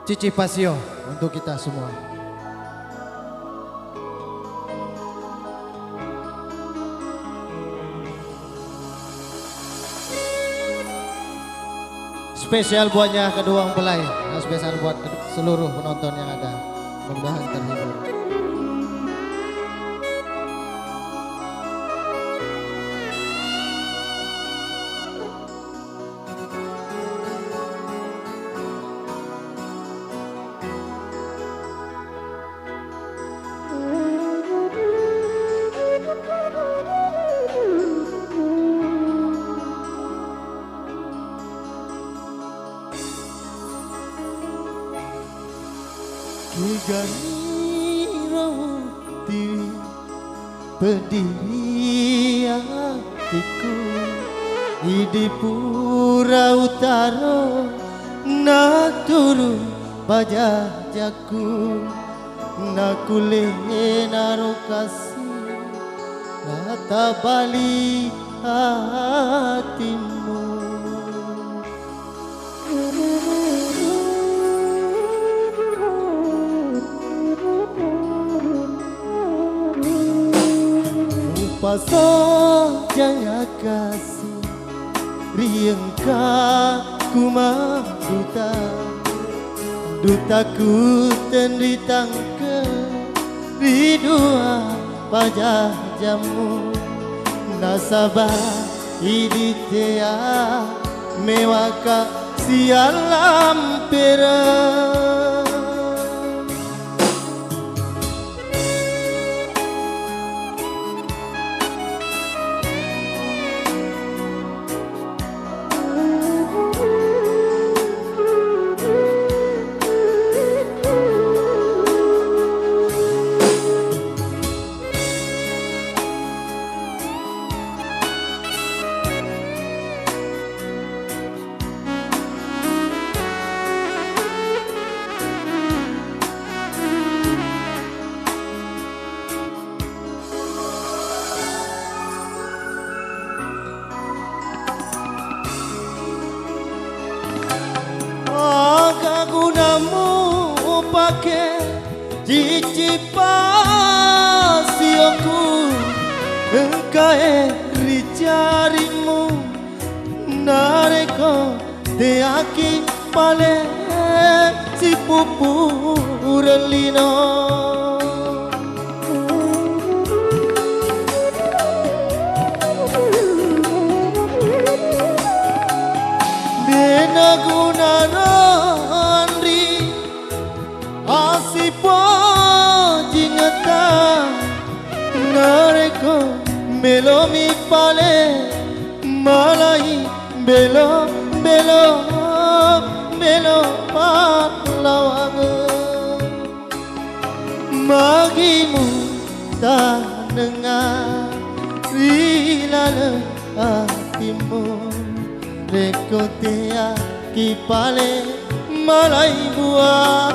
Cici Pasio untuk kita semua. Spesial buatnya kedua mempelai, spesial buat seluruh penonton yang ada. Mudah-mudahan terhibur. Kegani roti pedih hatiku di pura utara na turun bajajaku na kulih naro kasih na tabali hatimu. Pasal jangan kasih riengka kuma dutaku tendritang ke ridua pajah jamu nasabah iditea mewaka sialam pera. Pakai cici pasioku engkau ricarimu nareko deaki pale si pupu relino benagunara asipo jingata nareko melo mi pale malai belo belo belo palawang magimu tak dengar rilana hatimu reko tea ki pale malai buah.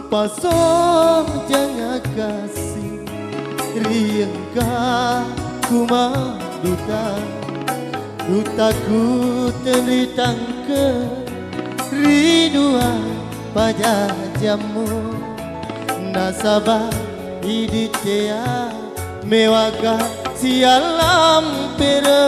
Pasang jangan kasih riengka kuma dutaku teritang ke ridua pajah jamu nasabah iditea mewaka sialam pera.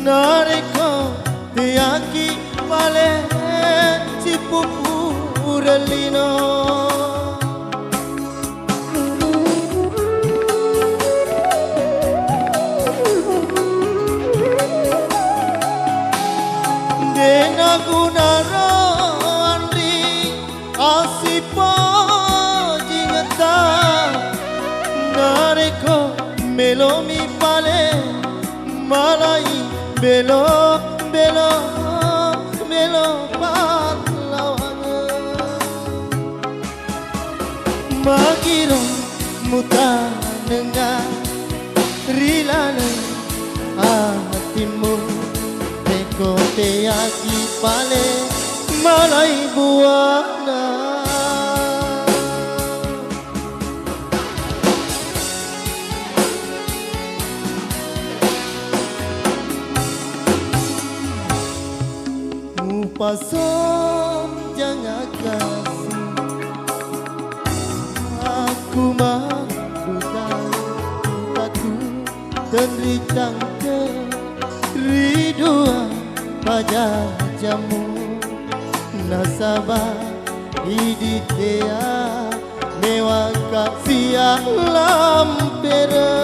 nareko tiaki vale si pupuralino dena gunara andri asipa jingata nareko melomi pale malai belo belo belo pahlawana magira muta dengan rilana hatimu teko teaki pale malai buana Pasom jangan kasih aku madukan aku terditang ke ridua pada jamu nasabah iditea mewah kasih lampera